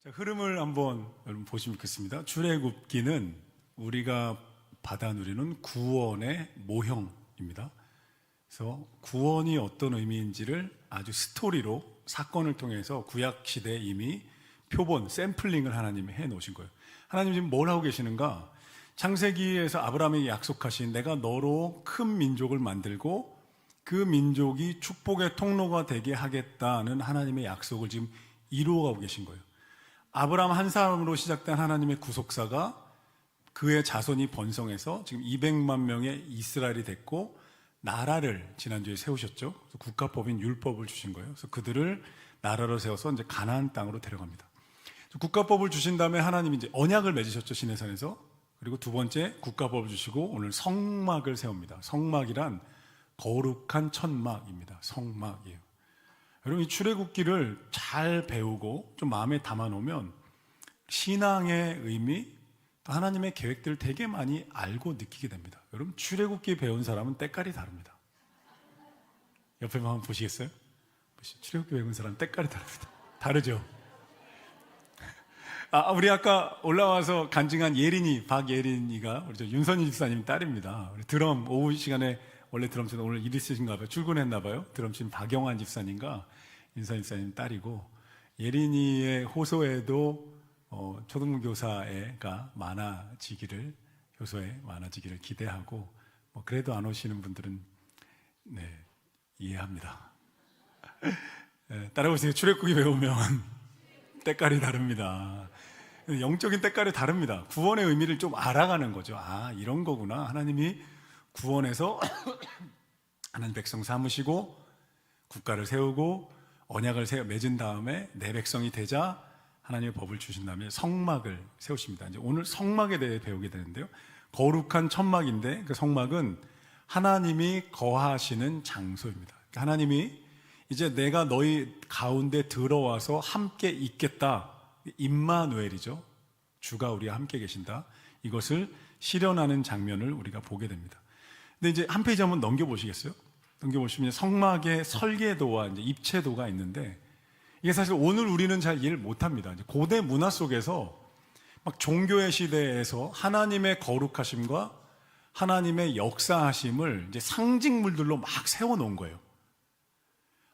자, 흐름을 한번 여러분 보시면 좋겠습니다. 출애굽기는 우리가 받아 누리는 구원의 모형입니다. 그래서 구원이 어떤 의미인지를 아주 스토리로 사건을 통해서 구약 시대에 이미 표본, 샘플링을 하나님이 해 놓으신 거예요. 하나님 지금 뭘 하고 계시는가? 창세기에서 아브라함에게 약속하신 내가 너로 큰 민족을 만들고 그 민족이 축복의 통로가 되게 하겠다는 하나님의 약속을 지금 이루어가고 계신 거예요. 아브라함 한 사람으로 시작된 하나님의 구속사가 그의 자손이 번성해서 지금 200만 명의 이스라엘이 됐고 나라를 지난주에 세우셨죠. 그래서 국가법인 율법을 주신 거예요. 그래서 그들을 나라로 세워서 이제 가나안 땅으로 데려갑니다. 국가법을 주신 다음에 하나님이 이제 언약을 맺으셨죠, 시내산에서. 그리고 두 번째 국가법을 주시고 오늘 성막을 세웁니다. 성막이란 거룩한 천막입니다. 성막이에요. 여러분, 이 출애굽기를 잘 배우고 좀 마음에 담아 놓으면 신앙의 의미, 또 하나님의 계획들을 되게 많이 알고 느끼게 됩니다. 여러분, 출애굽기 배운 사람은 때깔이 다릅니다. 옆에 한번 보시겠어요? 출애굽기 배운 사람은 때깔이 다릅니다. 다르죠? 우리 아까 올라와서 간증한 예린이, 박예린이가 우리 윤선희 집사님 딸입니다. 우리 드럼 오후 시간에 원래 드럼 치는 오늘 일 있으신가 봐요. 출근했나 봐요. 드럼 치는 박영환 집사님과 윤선희 집사님 딸이고, 예린이의 호소에도 초등교사가 많아지기를, 효소에 많아지기를 기대하고, 그래도 안 오시는 분들은 이해합니다. 따라오세요. 출애굽기 배우면 때깔이 다릅니다. 영적인 때깔이 다릅니다. 구원의 의미를 좀 알아가는 거죠. 이런 거구나. 하나님이 구원해서 하나님 백성 삼으시고 국가를 세우고 언약을 맺은 다음에 내 백성이 되자 하나님의 법을 주신 다음에 성막을 세우십니다. 이제 오늘 성막에 대해 배우게 되는데요. 거룩한 천막인데 그 성막은 하나님이 거하시는 장소입니다. 하나님이 이제 내가 너희 가운데 들어와서 함께 있겠다. 임마누엘이죠. 주가 우리와 함께 계신다. 이것을 실현하는 장면을 우리가 보게 됩니다. 근데 이제 한 페이지 한번 넘겨보시겠어요? 넘겨보시면 성막의 설계도와 이제 입체도가 있는데 이게 사실 오늘 우리는 잘 이해를 못합니다. 이제 고대 문화 속에서 막 종교의 시대에서 하나님의 거룩하심과 하나님의 역사하심을 이제 상징물들로 막 세워놓은 거예요.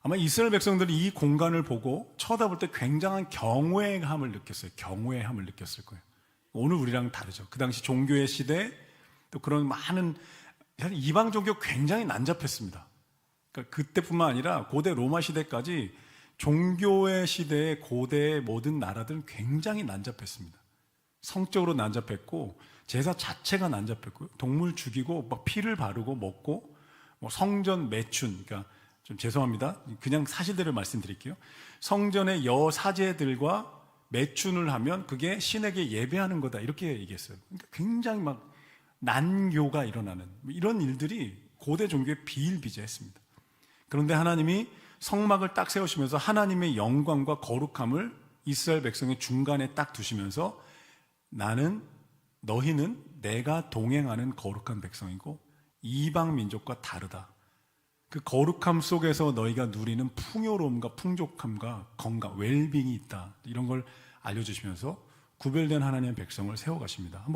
아마 이스라엘 백성들이 이 공간을 보고 쳐다볼 때 굉장한 경외함을 느꼈어요. 경외함을 느꼈을 거예요. 오늘 우리랑 다르죠. 그 당시 종교의 시대, 또 그런 많은 이방 종교 굉장히 난잡했습니다. 그러니까 그때뿐만 아니라 고대 로마 시대까지 종교의 시대의 고대의 모든 나라들은 굉장히 난잡했습니다. 성적으로 난잡했고 제사 자체가 난잡했고요. 동물 죽이고 막 피를 바르고 먹고 성전 매춘, 그러니까 좀 죄송합니다. 그냥 사실대로 말씀드릴게요. 성전의 여사제들과 매춘을 하면 그게 신에게 예배하는 거다, 이렇게 얘기했어요. 그러니까 굉장히 막 난교가 일어나는 이런 일들이 고대 종교에 비일비재했습니다. 그런데 하나님이 성막을 딱 세우시면서 하나님의 영광과 거룩함을 이스라엘 백성의 중간에 딱 두시면서 너희는 내가 동행하는 거룩한 백성이고 이방 민족과 다르다. 그 거룩함 속에서 너희가 누리는 풍요로움과 풍족함과 건강, 웰빙이 있다. 이런 걸 알려주시면서 구별된 하나님의 백성을 세워가십니다.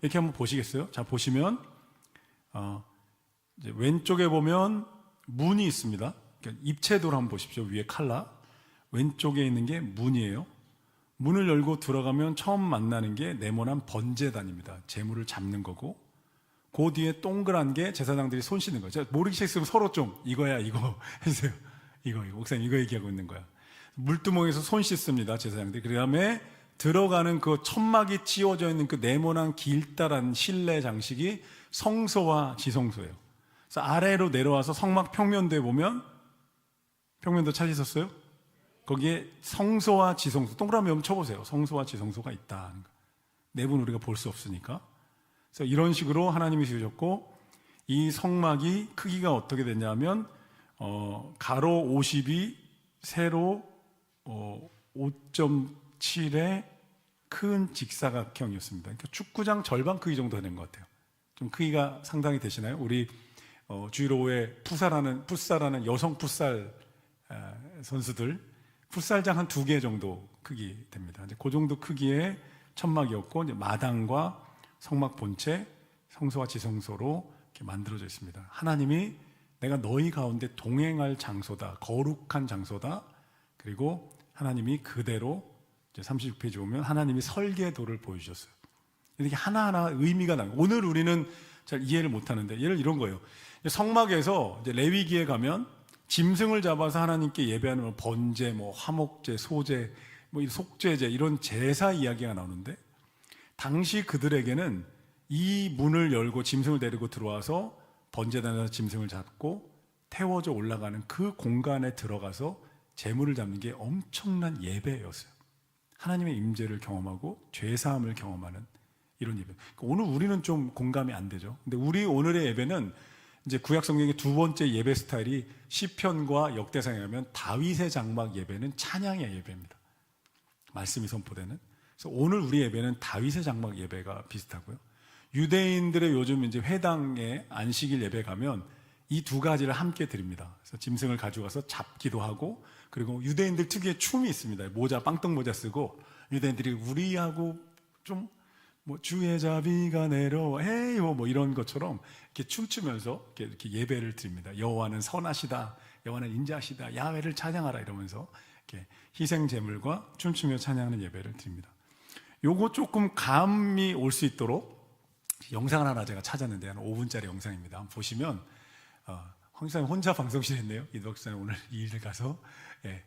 이렇게 한번 보시겠어요? 자, 보시면 이제 왼쪽에 보면 문이 있습니다. 그러니까 입체도를 한번 보십시오. 위에 칼라 왼쪽에 있는 게 문이에요. 문을 열고 들어가면 처음 만나는 게 네모난 번제단입니다. 재물을 잡는 거고, 그 뒤에 동그란 게 제사장들이 손 씻는 거예요. 제가 모르겠으면 서로 좀 이거야 이거 해주세요. 이거 목사님 이거 얘기하고 있는 거야. 물두멍에서 손 씻습니다, 제사장들이. 그 다음에 들어가는 그 천막이 찌워져 있는 그 네모난 길다란 실내 장식이 성소와 지성소예요. 그래서 아래로 내려와서 성막 평면도에 보면, 평면도 찾으셨어요? 거기에 성소와 지성소, 동그라미 한번 쳐보세요. 성소와 지성소가 있다. 내부는 우리가 볼 수 없으니까. 그래서 이런 식으로 하나님이 지으셨고, 이 성막이 크기가 어떻게 되냐면 가로 50이 세로 5.7의 큰 직사각형이었습니다. 그러니까 축구장 절반 크기 정도 되는 것 같아요. 좀 크기가 상당히 되시나요? 우리 주로의 풋살하는 여성 풋살 선수들 풋살장 한 2개 정도 크기 됩니다. 이제 그 정도 크기의 천막이었고, 이제 마당과 성막 본체, 성소와 지성소로 이렇게 만들어져 있습니다. 하나님이 내가 너희 가운데 동행할 장소다, 거룩한 장소다. 그리고 하나님이 그대로 이제 36페이지 보면 하나님이 설계도를 보여주셨어요. 이렇게 하나하나 의미가 나요. 오늘 우리는 잘 이해를 못하는데, 예를 이런 거예요. 성막에서 이제 레위기에 가면 짐승을 잡아서 하나님께 예배하는 뭐 번제, 뭐 화목제, 소제, 뭐 이 속죄제 이런 제사 이야기가 나오는데, 당시 그들에게는 이 문을 열고 짐승을 데리고 들어와서 번제단에서 짐승을 잡고 태워져 올라가는 그 공간에 들어가서 제물을 잡는 게 엄청난 예배였어요. 하나님의 임재를 경험하고 죄사함을 경험하는 이런 예배. 오늘 우리는 좀 공감이 안 되죠. 근데 우리 오늘의 예배는 이제 구약 성경의 두 번째 예배 스타일이 시편과 역대상에 가면 다윗의 장막 예배는 찬양의 예배입니다. 말씀이 선포되는. 그래서 오늘 우리 예배는 다윗의 장막 예배가 비슷하고요. 유대인들의 요즘 이제 회당에 안식일 예배 가면 이 두 가지를 함께 드립니다. 그래서 짐승을 가져가서 잡기도 하고, 그리고 유대인들 특유의 춤이 있습니다. 모자, 빵떡 모자 쓰고 유대인들이 우리하고 좀 뭐 주의 자비가 내려해요 뭐 이런 것처럼 이렇게 춤추면서 이렇게 예배를 드립니다. 여호와는 선하시다, 여호와는 인자하시다, 야훼를 찬양하라 이러면서 이렇게 희생 제물과 춤추며 찬양하는 예배를 드립니다. 요거 조금 감이 올 수 있도록 영상을 하나 제가 찾았는데, 한 5분짜리 영상입니다. 한번 보시면 황 목사님 혼자 방송실에 있네요. 이덕 목사님 오늘 이 일 가서, 예,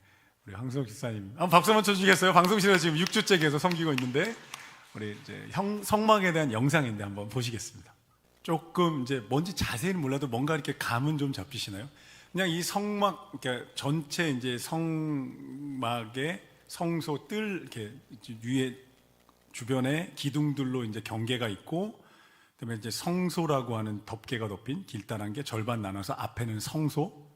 우리 황석 집사님 한번 박수 한번 쳐주시겠어요? 방송실에 지금 6주째 계속 섬기고 있는데, 우리 이제 성막에 대한 영상인데 한번 보시겠습니다. 조금 이제 뭔지 자세히는 몰라도 뭔가 이렇게 감은 좀 잡히시나요? 그냥 이 성막, 그러니까 전체 이제 성막의 성소 뜰 이렇게 위에 주변에 기둥들로 이제 경계가 있고, 그다음에 이제 성소라고 하는 덮개가 덮인 길다란 게 절반 나눠서 앞에는 성소,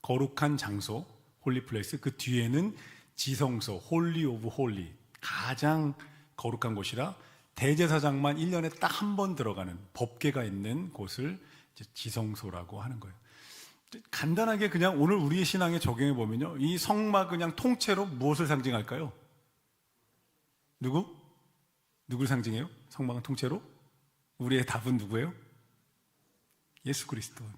거룩한 장소, 홀리플레이스, 그 뒤에는 지성소, 홀리 오브 홀리, 가장 거룩한 곳이라 대제사장만 1년에 딱 한 번 들어가는 법궤가 있는 곳을 이제 지성소라고 하는 거예요. 간단하게 그냥 오늘 우리의 신앙에 적용해 보면요, 이 성막 그냥 통째로 무엇을 상징할까요? 누구를 상징해요? 성막은 통째로? 우리의 답은 누구예요? 예수 그리스도입니다.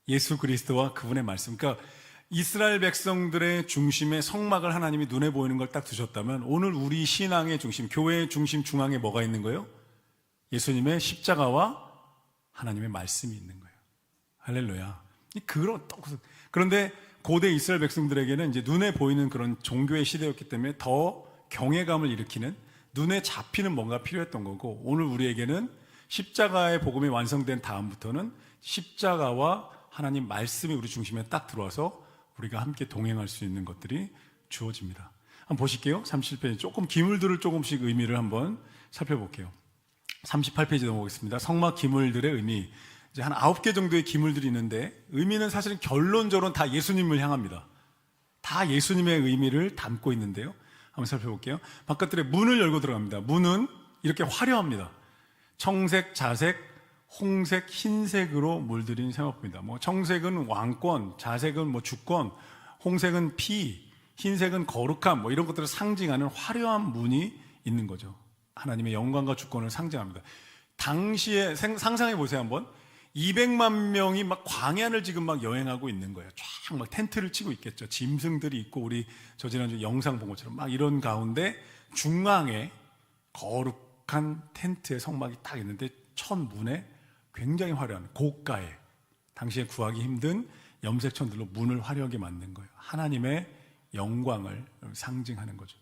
예수 그리스도와 그분의 말씀. 그러니까 이스라엘 백성들의 중심에 성막을 하나님이 눈에 보이는 걸 딱 두셨다면, 오늘 우리 신앙의 중심, 교회의 중심 중앙에 뭐가 있는 거예요? 예수님의 십자가와 하나님의 말씀이 있는 거예요. 할렐루야. 그런데 고대 이스라엘 백성들에게는 이제 눈에 보이는 그런 종교의 시대였기 때문에 더 경외감을 일으키는, 눈에 잡히는 뭔가 필요했던 거고, 오늘 우리에게는 십자가의 복음이 완성된 다음부터는 십자가와 하나님 말씀이 우리 중심에 딱 들어와서 우리가 함께 동행할 수 있는 것들이 주어집니다. 한번 보실게요. 37페이지 조금 기물들을 조금씩 의미를 한번 살펴볼게요. 38페이지 넘어오겠습니다. 성막 기물들의 의미, 이제 한 9개 정도의 기물들이 있는데, 의미는 사실은 결론적으로는 다 예수님을 향합니다. 다 예수님의 의미를 담고 있는데요, 한번 살펴볼게요. 바깥들의 문을 열고 들어갑니다. 문은 이렇게 화려합니다. 청색, 자색, 홍색, 흰색으로 물들인 세마포입니다. 뭐 청색은 왕권, 자색은 뭐 주권, 홍색은 피, 흰색은 거룩함, 뭐 이런 것들을 상징하는 화려한 문이 있는 거죠. 하나님의 영광과 주권을 상징합니다. 당시에 상상해 보세요. 한번 200만 명이 막 광야를 지금 막 여행하고 있는 거예요. 쫙 막 텐트를 치고 있겠죠. 짐승들이 있고, 우리 저 지난주 영상 본 것처럼 막 이런 가운데 중앙에 거룩한 텐트의 성막이 딱 있는데, 첫 문에 굉장히 화려한 고가에, 당시에 구하기 힘든 염색천들로 문을 화려하게 만든 거예요. 하나님의 영광을 상징하는 거죠.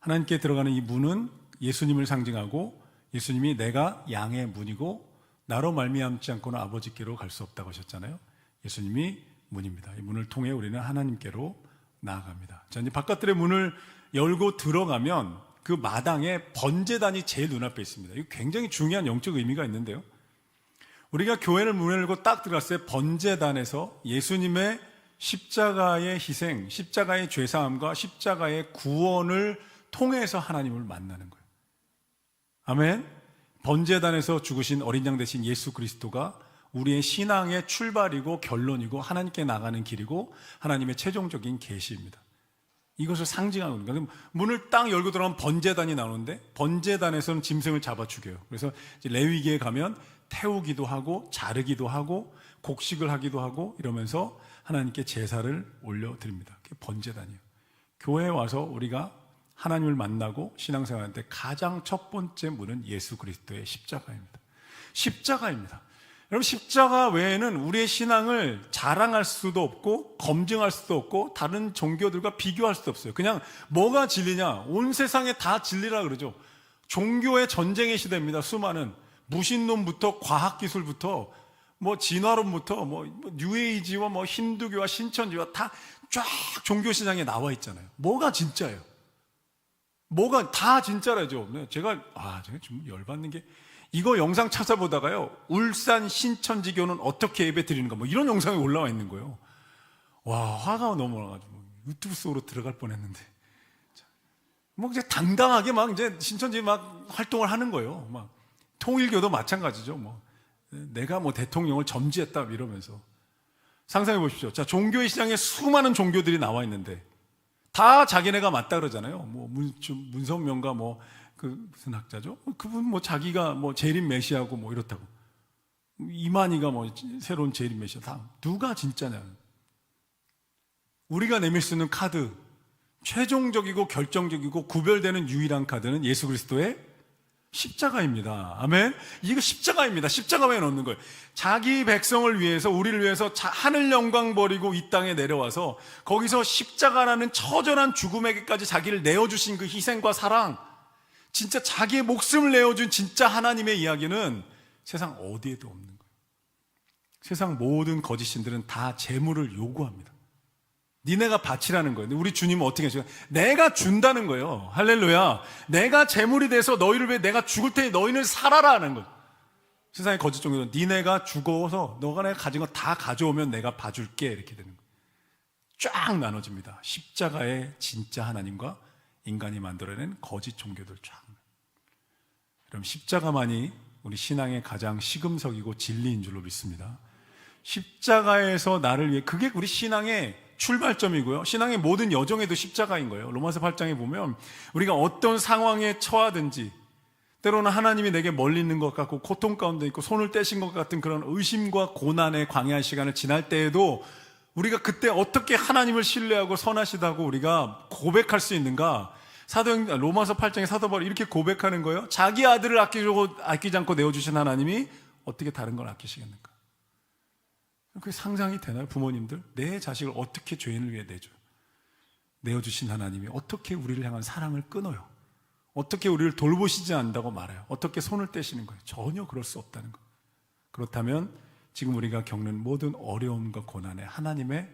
하나님께 들어가는 이 문은 예수님을 상징하고, 예수님이 내가 양의 문이고 나로 말미암지 않고는 아버지께로 갈 수 없다고 하셨잖아요. 예수님이 문입니다. 이 문을 통해 우리는 하나님께로 나아갑니다. 자, 이제 바깥들의 문을 열고 들어가면 그 마당에 번제단이 제일 눈앞에 있습니다. 이거 굉장히 중요한 영적 의미가 있는데요, 우리가 교회를 문을 열고 딱 들어갔을 때 번제단에서 예수님의 십자가의 희생, 십자가의 죄사함과 십자가의 구원을 통해서 하나님을 만나는 거예요. 아멘. 번제단에서 죽으신 어린 양 되신 예수 그리스도가 우리의 신앙의 출발이고 결론이고 하나님께 나가는 길이고 하나님의 최종적인 계시입니다. 이것을 상징하는 거예요. 문을 딱 열고 들어가면 번제단이 나오는데 번제단에서는 짐승을 잡아 죽여요. 그래서 이제 레위기에 가면 태우기도 하고 자르기도 하고 곡식을 하기도 하고 이러면서 하나님께 제사를 올려드립니다. 그게 번제단이에요. 교회에 와서 우리가 하나님을 만나고 신앙생활할 때 가장 첫 번째 문은 예수 그리스도의 십자가입니다. 십자가입니다. 여러분, 십자가 외에는 우리의 신앙을 자랑할 수도 없고 검증할 수도 없고 다른 종교들과 비교할 수도 없어요. 그냥 뭐가 진리냐? 온 세상에 다 진리라 그러죠. 종교의 전쟁의 시대입니다. 수많은 무신론부터 과학기술부터 뭐 진화론부터 뭐 뉴에이지와 뭐 힌두교와 신천지와 다 쫙 종교 시장에 나와 있잖아요. 뭐가 진짜예요? 뭐가 다 진짜라죠. 제가 좀 열받는 게 이거 영상 찾아보다가요, 울산 신천지교는 어떻게 예배 드리는가 뭐 이런 영상이 올라와 있는 거예요. 와, 화가 너무 나가지고 유튜브 속으로 들어갈 뻔했는데, 뭐 이제 당당하게 막 이제 신천지 막 활동을 하는 거예요. 막 통일교도 마찬가지죠. 뭐 내가 뭐 대통령을 점지했다 이러면서. 상상해 보십시오. 자, 종교의 시장에 수많은 종교들이 나와 있는데 다 자기네가 맞다 그러잖아요. 뭐 문선명가 뭐 그 무슨 학자죠? 그분 뭐 자기가 뭐 재림 메시아고 뭐 이렇다고. 이만희가 뭐 새로운 재림 메시아. 다 누가 진짜냐? 우리가 내밀 수 있는 카드, 최종적이고 결정적이고 구별되는 유일한 카드는 예수 그리스도의 십자가입니다. 아멘. 이거 십자가입니다. 십자가 왜 넣는 거예요? 자기 백성을 위해서, 우리를 위해서 하늘 영광 버리고 이 땅에 내려와서 거기서 십자가라는 처절한 죽음에게까지 자기를 내어주신 그 희생과 사랑, 진짜 자기의 목숨을 내어준 진짜 하나님의 이야기는 세상 어디에도 없는 거예요. 세상 모든 거짓 신들은 다 재물을 요구합니다. 니네가 바치라는 거예요. 우리 주님은 어떻게 하시죠? 내가 준다는 거예요. 할렐루야. 내가 재물이 돼서 너희를 위해 내가 죽을 테니 너희는 살아라 하는 거예요. 세상의 거짓 종교는 니네가 죽어서 너가 내가 가진 거 다 가져오면 내가 봐줄게 이렇게 되는 거예요. 쫙 나눠집니다. 십자가의 진짜 하나님과 인간이 만들어낸 거짓 종교들 쫙. 그럼 십자가만이 우리 신앙의 가장 시금석이고 진리인 줄로 믿습니다. 십자가에서 나를 위해, 그게 우리 신앙의 출발점이고요. 신앙의 모든 여정에도 십자가인 거예요. 로마서 8장에 보면 우리가 어떤 상황에 처하든지, 때로는 하나님이 내게 멀리 있는 것 같고 고통 가운데 있고 손을 떼신 것 같은 그런 의심과 고난의 광야의 시간을 지날 때에도 우리가 그때 어떻게 하나님을 신뢰하고 선하시다고 우리가 고백할 수 있는가? 로마서 8장의 사도 바울이 이렇게 고백하는 거예요. 자기 아들을 아끼지 않고 내어주신 하나님이 어떻게 다른 걸 아끼시겠는가? 그게 상상이 되나요? 부모님들, 내 자식을 어떻게 죄인을 위해 내줘요? 내어주신 하나님이 어떻게 우리를 향한 사랑을 끊어요? 어떻게 우리를 돌보시지 않는다고 말해요? 어떻게 손을 떼시는 거예요? 전혀 그럴 수 없다는 거예요. 그렇다면 지금 우리가 겪는 모든 어려움과 고난에 하나님의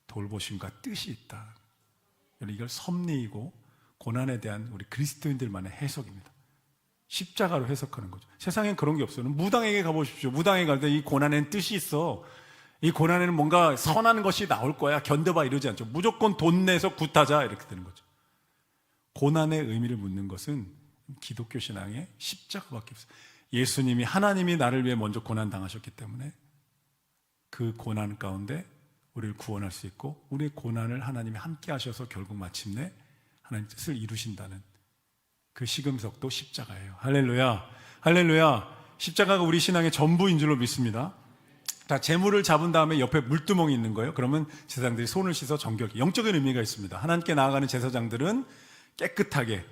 돌보심과 뜻이 있다. 이걸 섭리이고 고난에 대한 우리 그리스도인들만의 해석입니다. 십자가로 해석하는 거죠. 세상엔 그런 게 없어요. 무당에게 가보십시오. 무당에 갈 때 이 고난에는 뜻이 있어. 이 고난에는 뭔가 선한 것이 나올 거야. 견뎌봐 이러지 않죠. 무조건 돈 내서 굿하자 이렇게 되는 거죠. 고난의 의미를 묻는 것은 기독교 신앙의 십자가밖에 없어요. 예수님이, 하나님이 나를 위해 먼저 고난 당하셨기 때문에 그 고난 가운데 우리를 구원할 수 있고, 우리의 고난을 하나님이 함께 하셔서 결국 마침내 하나님 뜻을 이루신다는 그 시금석도 십자가예요. 할렐루야. 할렐루야. 십자가가 우리 신앙의 전부인 줄로 믿습니다. 자, 제물을 잡은 다음에 옆에 물두멍이 있는 거예요. 그러면 제사장들이 손을 씻어 정결케. 영적인 의미가 있습니다. 하나님께 나아가는 제사장들은 깨끗하게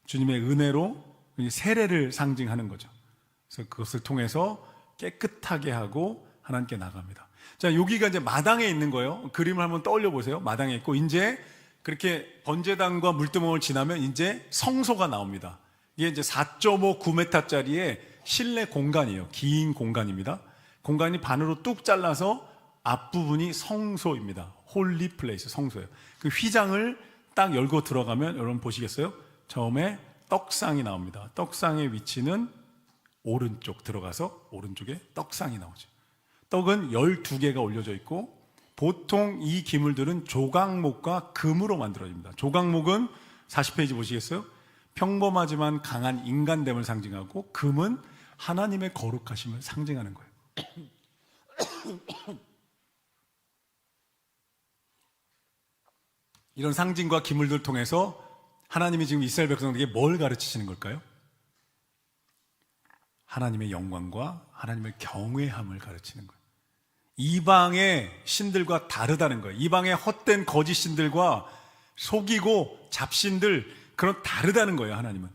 주님의 은혜로 세례를 상징하는 거죠. 그래서 그것을 통해서 깨끗하게 하고 하나님께 나갑니다. 자, 여기가 이제 마당에 있는 거예요. 그림을 한번 떠올려 보세요. 마당에 있고, 이제 그렇게 번제단과 물두멍을 지나면 이제 성소가 나옵니다. 이게 이제 4.59m짜리의 실내 공간이에요. 긴 공간입니다. 공간이 반으로 뚝 잘라서 앞부분이 성소입니다. 홀리 플레이스, 성소예요. 그 휘장을 딱 열고 들어가면 여러분 보시겠어요? 처음에 떡상이 나옵니다. 떡상의 위치는 오른쪽 들어가서 오른쪽에 떡상이 나오죠. 떡은 12개가 올려져 있고, 보통 이 기물들은 조각목과 금으로 만들어집니다. 조각목은 40페이지 보시겠어요? 평범하지만 강한 인간됨을 상징하고, 금은 하나님의 거룩하심을 상징하는 거예요. 이런 상징과 기물들 통해서 하나님이 지금 이스라엘 백성들에게 뭘 가르치시는 걸까요? 하나님의 영광과 하나님의 경외함을 가르치는 거예요. 이방의 신들과 다르다는 거예요. 이방의 헛된 거짓 신들과 속이고 잡신들, 그런 다르다는 거예요. 하나님은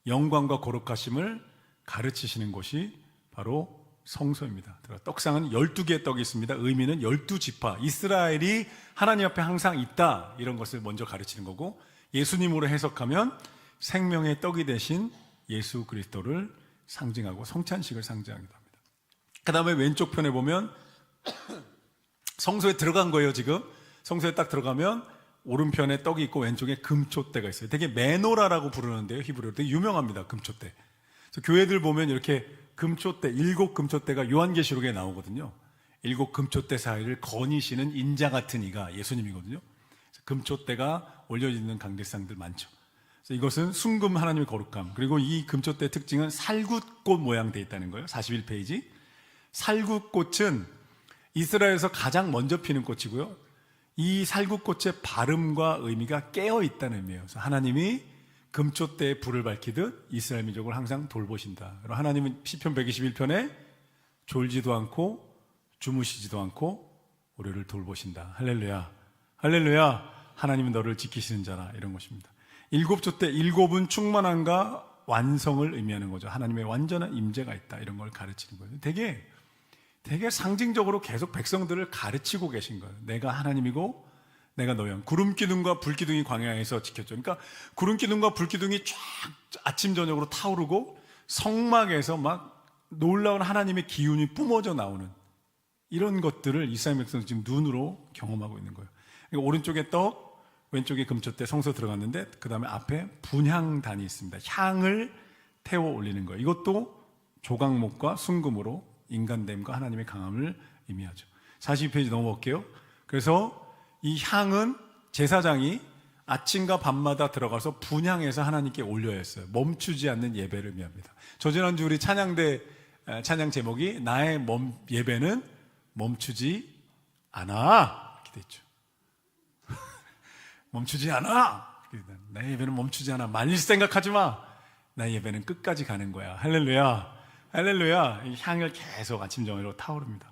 영광과 거룩하심을 가르치시는 곳이 바로 성소입니다. 떡상은 12개의 떡이 있습니다. 의미는 12지파, 이스라엘이 하나님 앞에 항상 있다, 이런 것을 먼저 가르치는 거고, 예수님으로 해석하면 생명의 떡이 되신 예수 그리스도를 상징하고 성찬식을 상징하기도 합니다. 그 다음에 왼쪽 편에 보면 성소에 들어간 거예요. 지금 성소에 딱 들어가면 오른편에 떡이 있고 왼쪽에 금초대가 있어요. 되게 메노라라고 부르는데요, 히브리어로 되게 유명합니다. 금초대. 그래서 교회들 보면 이렇게 금초대, 7 금초대가 요한계시록에 나오거든요. 7 금초대 사이를 거니시는 인자 같은 이가 예수님이거든요. 금초대가 올려져 있는 강대상들 많죠. 그래서 이것은 순금 하나님의 거룩함, 그리고 이 금초대의 특징은 살굿꽃 모양 되어 있다는 거예요. 41페이지. 살굿꽃은 이스라엘에서 가장 먼저 피는 꽃이고요, 이 살굿꽃의 발음과 의미가 깨어 있다는 의미예요. 그래서 하나님이 금초대에 불을 밝히듯 이스라엘 민족을 항상 돌보신다. 하나님은 시편 121편에 졸지도 않고 주무시지도 않고 우리를 돌보신다. 할렐루야, 할렐루야. 하나님은 너를 지키시는 자라, 이런 것입니다. 7촛대, 7은 충만함과 완성을 의미하는 거죠. 하나님의 완전한 임재가 있다, 이런 걸 가르치는 거예요. 되게 상징적으로 계속 백성들을 가르치고 계신 거예요. 내가 하나님이고 내가 너야. 구름 기둥과 불 기둥이 광야에서 지켰죠. 그러니까 구름 기둥과 불 기둥이 쫙 아침 저녁으로 타오르고 성막에서 막 놀라운 하나님의 기운이 뿜어져 나오는 이런 것들을 이스라엘 백성은 지금 눈으로 경험하고 있는 거예요. 그러니까 오른쪽에 떡, 왼쪽에 금초대, 성소 들어갔는데 그 다음에 앞에 분향단이 있습니다. 향을 태워 올리는 거예요. 이것도 조각목과 순금으로 인간됨과 하나님의 강함을 의미하죠. 42페이지 넘어볼게요. 그래서 이 향은 제사장이 아침과 밤마다 들어가서 분향해서 하나님께 올려야 했어요. 멈추지 않는 예배를 의미합니다. 저지난주 우리 찬양대 찬양 제목이 나의 예배는 멈추지 않아, 이렇게 됐죠. 멈추지 않아. 나의 예배는 멈추지 않아. 말릴 생각하지 마. 나의 예배는 끝까지 가는 거야. 할렐루야, 할렐루야. 이 향을 계속 아침 저녁으로 타오릅니다.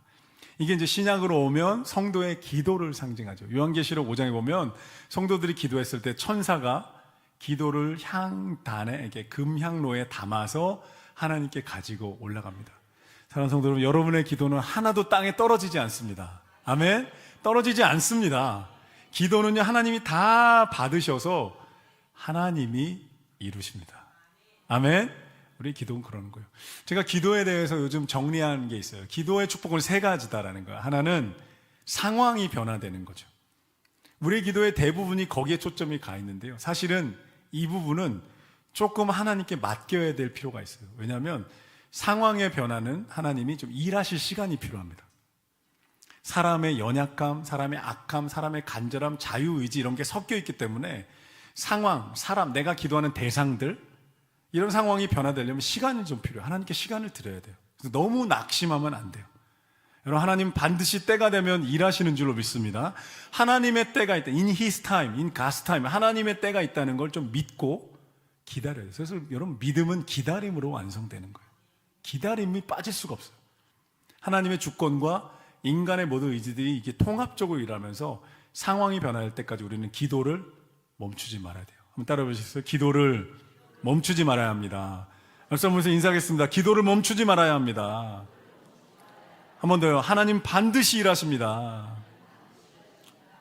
이게 이제 신약으로 오면 성도의 기도를 상징하죠. 요한계시록 5장에 보면 성도들이 기도했을 때 천사가 기도를 향단에, 이렇게 금향로에 담아서 하나님께 가지고 올라갑니다. 사랑하는 성도 여러분, 여러분의 기도는 하나도 땅에 떨어지지 않습니다. 아멘? 떨어지지 않습니다. 기도는요, 하나님이 다 받으셔서 하나님이 이루십니다. 아멘? 우리 기도는 그러는 거예요. 제가 기도에 대해서 요즘 정리한 게 있어요. 기도의 축복은 3가지다라는 거예요. 하나는 상황이 변화되는 거죠. 우리의 기도의 대부분이 거기에 초점이 가 있는데요, 사실은 이 부분은 조금 하나님께 맡겨야 될 필요가 있어요. 왜냐하면 상황의 변화는 하나님이 좀 일하실 시간이 필요합니다. 사람의 연약함, 사람의 악함, 사람의 간절함, 자유의지, 이런 게 섞여 있기 때문에 상황, 사람, 내가 기도하는 대상들, 이런 상황이 변화되려면 시간이 좀 필요해요. 하나님께 시간을 드려야 돼요. 그래서 너무 낙심하면 안 돼요. 여러분, 하나님 반드시 때가 되면 일하시는 줄로 믿습니다. 하나님의 때가 있다. In His time, in God's time. 하나님의 때가 있다는 걸 좀 믿고 기다려야 돼요. 그래서 여러분, 믿음은 기다림으로 완성되는 거예요. 기다림이 빠질 수가 없어요. 하나님의 주권과 인간의 모든 의지들이 이게 통합적으로 일하면서 상황이 변할 때까지 우리는 기도를 멈추지 말아야 돼요. 한번 따라해 보시겠어요? 기도를 멈추지 말아야 합니다. 말씀하면서 인사하겠습니다. 기도를 멈추지 말아야 합니다. 한 번 더요. 하나님 반드시 일하십니다.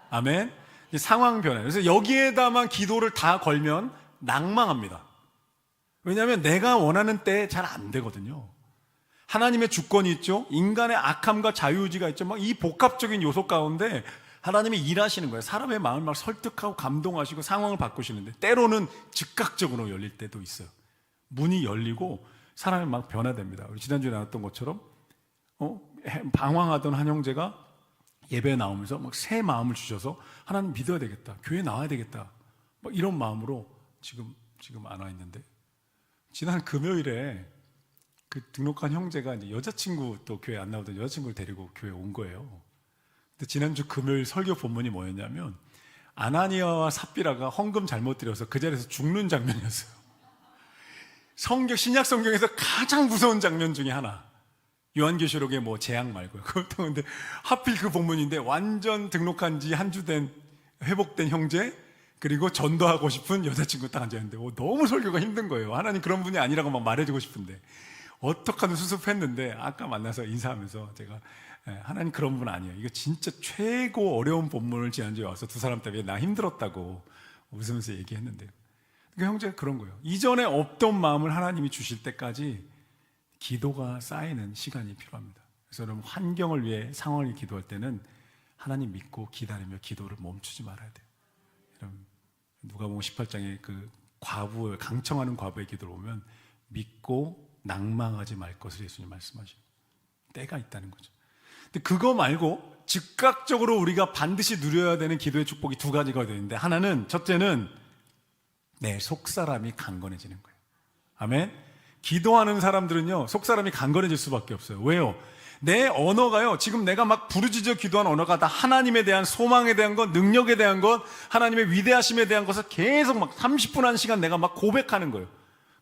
아멘. 상황 변화. 그래서 여기에다만 기도를 다 걸면 낭망합니다. 왜냐하면 내가 원하는 때에 잘 안 되거든요. 하나님의 주권이 있죠. 인간의 악함과 자유의지가 있죠. 막 이 복합적인 요소 가운데 하나님이 일하시는 거예요. 사람의 마음을 막 설득하고 감동하시고 상황을 바꾸시는데 때로는 즉각적으로 열릴 때도 있어요. 문이 열리고 사람이 막 변화됩니다. 우리 지난주에 나왔던 것처럼 방황하던 한 형제가 예배에 나오면서 막 새 마음을 주셔서 하나님 믿어야 되겠다, 교회 나와야 되겠다, 막 이런 마음으로 지금 안 와 있는데, 지난 금요일에 그 등록한 형제가 이제 여자친구, 또 교회 안 나오던 여자친구를 데리고 교회에 온 거예요. 근데 지난주 금요일 설교 본문이 뭐였냐면 아나니아와 삽비라가 헌금 잘못 드려서 그 자리에서 죽는 장면이었어요. 신약 성경에서 가장 무서운 장면 중에 하나. 요한계시록의 뭐 재앙 말고요. 그것도 근데 하필 그 본문인데 완전 등록한 지 한 주 된 회복된 형제, 그리고 전도하고 싶은 여자친구 딱 앉아있는데 너무 설교가 힘든 거예요. 하나님 그런 분이 아니라고 막 말해주고 싶은데 어떡하든 수습했는데 아까 만나서 인사하면서 제가 하나님 그런 분 아니에요. 이거 진짜 최고 어려운 본문을 지난주에 와서 두 사람 때문에 나 힘들었다고 웃으면서 얘기했는데요. 그러니까 형제가 그런 거예요. 이전에 없던 마음을 하나님이 주실 때까지 기도가 쌓이는 시간이 필요합니다. 그래서 여러분 환경을 위해 상황을 기도할 때는 하나님 믿고 기다리며 기도를 멈추지 말아야 돼요. 여러분 누가복음 18장에 그 과부, 강청하는 과부의 기도를 보면 믿고 낭망하지 말 것을 예수님 말씀하시고 때가 있다는 거죠. 근데 그거 말고 즉각적으로 우리가 반드시 누려야 되는 기도의 축복이 두 가지가 되는데, 하나는 첫째는 내 속사람이 강건해지는 거예요. 아멘. 기도하는 사람들은요 속사람이 강건해질 수밖에 없어요. 왜요? 내 언어가요 지금 내가 막 부르짖어 기도한 언어가 다 하나님에 대한 소망에 대한 것, 능력에 대한 것, 하나님의 위대하심에 대한 것을 계속 막 30분 한 시간 내가 막 고백하는 거예요.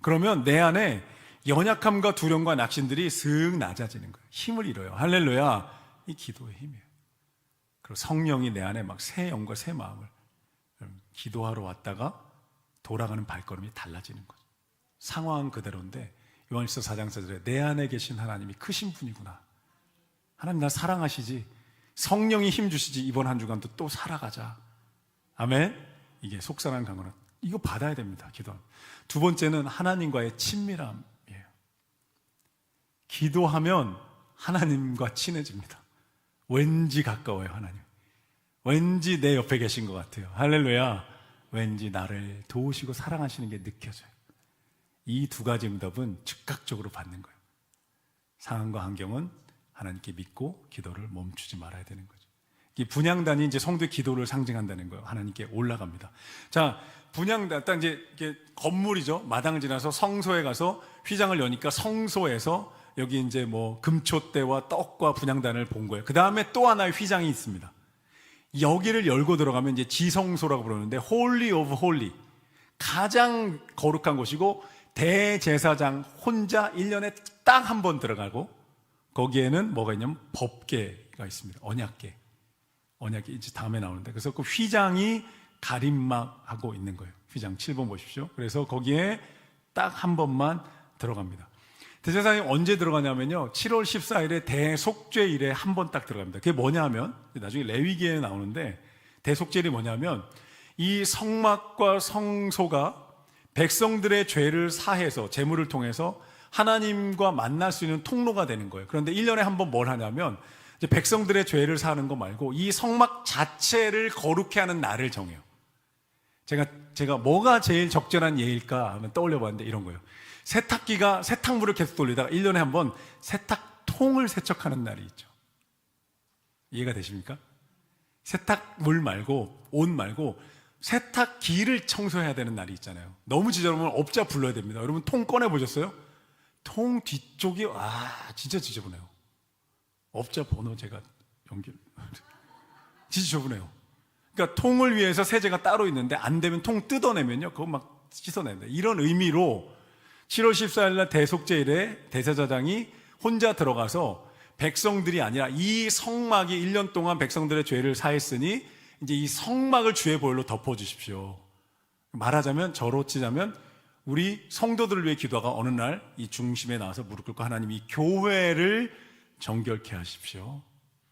그러면 내 안에 연약함과 두려움과 낙심들이 슥 낮아지는 거예요. 힘을 잃어요. 할렐루야. 이 기도의 힘이에요. 그리고 성령이 내 안에 막 새 영과 새 마음을, 기도하러 왔다가 돌아가는 발걸음이 달라지는 거죠. 상황은 그대로인데 요한일서 4장 4절에 내 안에 계신 하나님이 크신 분이구나. 하나님 나 사랑하시지, 성령이 힘 주시지, 이번 한 주간도 또 살아가자. 아멘. 이게 속상한 강건함, 이거 받아야 됩니다. 기도하면. 두 번째는 하나님과의 친밀함이에요. 기도하면 하나님과 친해집니다. 왠지 가까워요. 하나님 왠지 내 옆에 계신 것 같아요. 할렐루야. 왠지 나를 도우시고 사랑하시는 게 느껴져요. 이 두 가지 응답은 즉각적으로 받는 거예요. 상황과 환경은 하나님께 믿고 기도를 멈추지 말아야 되는 거죠. 이 분향단이 이제 성도의 기도를 상징한다는 거예요. 하나님께 올라갑니다. 자, 분향단, 딱 이제 이게 건물이죠. 마당을 지나서 성소에 가서 휘장을 여니까 성소에서 여기 이제 뭐 금초대와 떡과 분향단을 본 거예요. 그 다음에 또 하나의 휘장이 있습니다. 여기를 열고 들어가면 이제 지성소라고 부르는데 Holy of Holy, 가장 거룩한 곳이고 대제사장 혼자 1년에 딱 한 번 들어가고 거기에는 뭐가 있냐면 법궤가 있습니다. 언약궤 이제 다음에 나오는데, 그래서 그 휘장이 가림막하고 있는 거예요. 휘장 7번 보십시오. 그래서 거기에 딱 한 번만 들어갑니다. 대제사장이 언제 들어가냐면요 7월 14일에 대속죄일에 한 번 딱 들어갑니다. 그게 뭐냐 하면 나중에 레위기에 나오는데, 대속죄일이 뭐냐면 이 성막과 성소가 백성들의 죄를 사해서 제물을 통해서 하나님과 만날 수 있는 통로가 되는 거예요. 그런데 1년에 한 번 뭘 하냐면 이제 백성들의 죄를 사하는 거 말고 이 성막 자체를 거룩해 하는 날을 정해요. 제가 뭐가 제일 적절한 예일까 하면 떠올려 봤는데 이런 거예요. 세탁물을 계속 돌리다가 1년에 한 번 세탁통을 세척하는 날이 있죠. 이해가 되십니까? 세탁물 말고, 옷 말고 세탁기를 청소해야 되는 날이 있잖아요. 너무 지저분하면 업자 불러야 됩니다. 여러분 통 꺼내 보셨어요? 통 뒤쪽이 진짜 지저분해요. 업자 번호 제가 연결 진짜 지저분해요. 그러니까 통을 위해서 세제가 따로 있는데 안 되면 통 뜯어내면요 그거 막 씻어낸다. 이런 의미로 7월 14일 날 대속죄일에 대제사장이 혼자 들어가서 백성들이 아니라 이 성막이 1년 동안 백성들의 죄를 사했으니 이제 이 성막을 주의 보혈로 덮어주십시오. 말하자면, 저로 치자면 우리 성도들을 위해 기도하가 어느 날 이 중심에 나와서 무릎 꿇고 하나님 이 교회를 정결케 하십시오.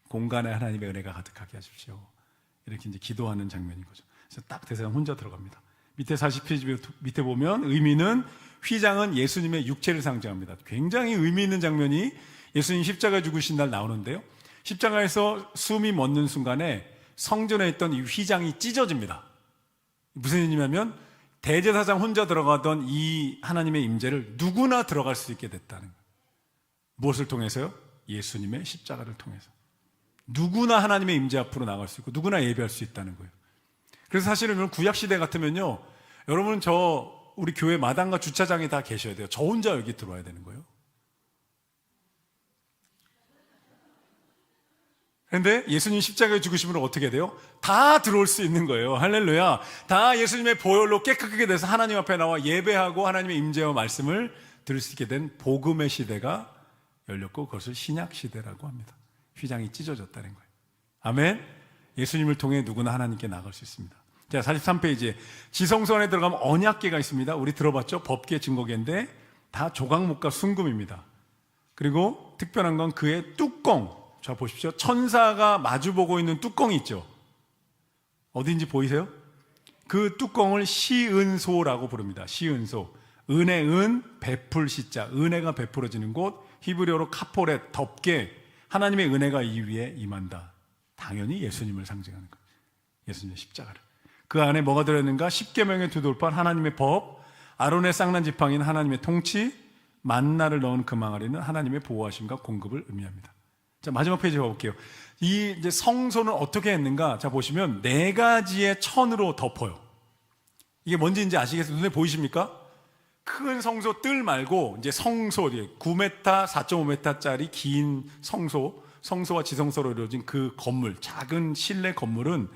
공간에 하나님의 은혜가 가득하게 하십시오. 이렇게 이제 기도하는 장면인 거죠. 그래서 딱 대제사장 혼자 들어갑니다. 밑에 40페이지 밑에 보면 의미는, 휘장은 예수님의 육체를 상징합니다. 굉장히 의미 있는 장면이 예수님 십자가 죽으신 날 나오는데요. 십자가에서 숨이 멎는 순간에 성전에 있던 이 휘장이 찢어집니다. 무슨 의미냐면 대제사장 혼자 들어가던 이 하나님의 임재를 누구나 들어갈 수 있게 됐다는 거예요. 무엇을 통해서요? 예수님의 십자가를 통해서. 누구나 하나님의 임재 앞으로 나갈 수 있고 누구나 예배할 수 있다는 거예요. 그래서 사실은 구약시대 같으면요 여러분 우리 교회 마당과 주차장에 다 계셔야 돼요. 저 혼자 여기 들어와야 되는 거예요. 그런데 예수님 십자가에 죽으시면 어떻게 돼요? 다 들어올 수 있는 거예요. 할렐루야. 다 예수님의 보혈로 깨끗하게 돼서 하나님 앞에 나와 예배하고 하나님의 임재와 말씀을 들을 수 있게 된 복음의 시대가 열렸고, 그것을 신약 시대라고 합니다. 휘장이 찢어졌다는 거예요. 아멘. 예수님을 통해 누구나 하나님께 나갈 수 있습니다. 자, 43페이지에 지성소 안에 들어가면 언약궤가 있습니다. 우리 들어봤죠? 법궤, 증거궤인데 다 조각목과 순금입니다. 그리고 특별한 건 그의 뚜껑. 자, 보십시오. 천사가 마주보고 있는 뚜껑이 있죠. 어딘지 보이세요? 그 뚜껑을 시은소라고 부릅니다. 시은소. 은혜, 베풀 시자. 은혜가 베풀어지는 곳. 히브리어로 카포렛, 덮개. 하나님의 은혜가 이 위에 임한다. 당연히 예수님을 상징하는 거예요. 예수님의 십자가를. 그 안에 뭐가 들어있는가? 십계명의 두 돌판, 하나님의 법, 아론의 쌍난 지팡이는 하나님의 통치, 만나를 넣은 그 망아리는 하나님의 보호하심과 공급을 의미합니다. 자, 마지막 페이지 봐볼게요. 이 이제 성소는 어떻게 했는가? 자, 보시면 네 가지의 천으로 덮어요. 이게 뭔지 이제 아시겠어요? 눈에 보이십니까? 큰 성소 뜰 말고 이제 성소, 9m, 4.5m짜리 긴 성소와 지성소로 이루어진 그 건물, 작은 실내 건물은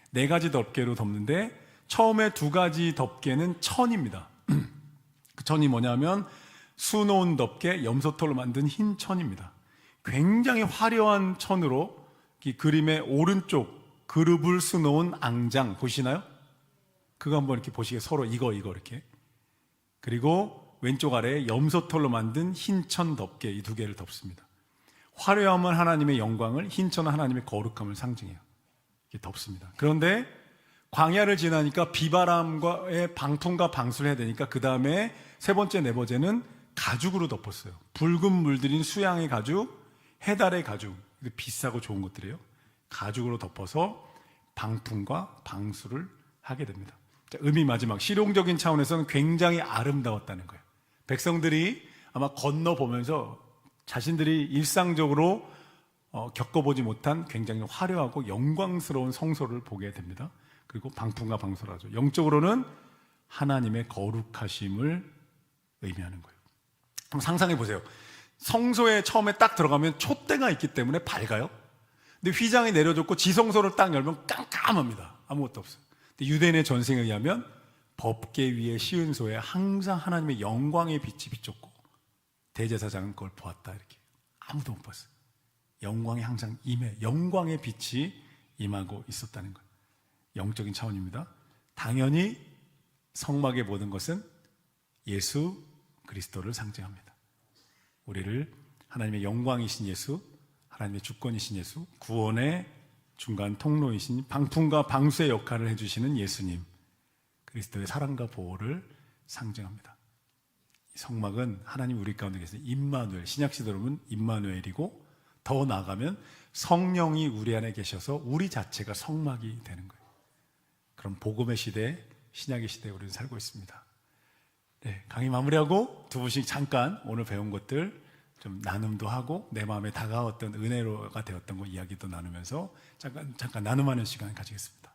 네 가지 덮개로 덮는데, 처음에 두 가지 덮개는 천입니다. 그 천이 뭐냐면 수놓은 덮개, 염소털로 만든 흰 천입니다. 굉장히 화려한 천으로 이 그림의 오른쪽 그룹을 수놓은 앙장 보시나요? 그거 한번 이렇게 보시게, 서로 이거 이렇게. 그리고 왼쪽 아래에 염소털로 만든 흰천 덮개, 이 두 개를 덮습니다. 화려함은 하나님의 영광을, 흰천은 하나님의 거룩함을 상징해요. 이렇게 덮습니다. 그런데 광야를 지나니까 비바람과의 방풍과 방수를 해야 되니까 그 다음에 세 번째, 네 번째는 가죽으로 덮었어요. 붉은 물들인 수양의 가죽, 해달의 가죽, 비싸고 좋은 것들이에요. 가죽으로 덮어서 방풍과 방수를 하게 됩니다. 자, 의미 마지막, 실용적인 차원에서는 굉장히 아름다웠다는 거예요. 백성들이 아마 건너보면서 자신들이 일상적으로 겪어보지 못한 굉장히 화려하고 영광스러운 성소를 보게 됩니다. 그리고 방풍과 방수를 하죠. 영적으로는 하나님의 거룩하심을 의미하는 거예요. 한번 상상해 보세요. 성소에 처음에 딱 들어가면 촛대가 있기 때문에 밝아요. 근데 휘장이 내려졌고 지성소를 딱 열면 깜깜합니다. 아무것도 없어요. 근데 유대인의 전승에 의하면 법궤 위에 시은소에 항상 하나님의 영광의 빛이 비쳤고, 대제사장은 그걸 보았다. 이렇게 아무도 못 봤어요. 영광이 항상 영광의 빛이 임하고 있었다는 거예요. 영적인 차원입니다. 당연히 성막의 모든 것은 예수 그리스도를 상징합니다. 우리를 하나님의 영광이신 예수, 하나님의 주권이신 예수, 구원의 중간 통로이신 방풍과 방수의 역할을 해주시는 예수님, 그리스도의 사랑과 보호를 상징합니다. 이 성막은 하나님 우리 가운데 계신 임마누엘, 신약시대로 보면 임마누엘이고, 더 나아가면 성령이 우리 안에 계셔서 우리 자체가 성막이 되는 거예요. 그럼 복음의 시대, 신약의 시대에 우리는 살고 있습니다. 네, 강의 마무리하고 두 분씩 잠깐 오늘 배운 것들 좀 나눔도 하고 내 마음에 다가왔던 은혜로가 되었던 거 이야기도 나누면서 잠깐 나눔하는 시간 가지겠습니다.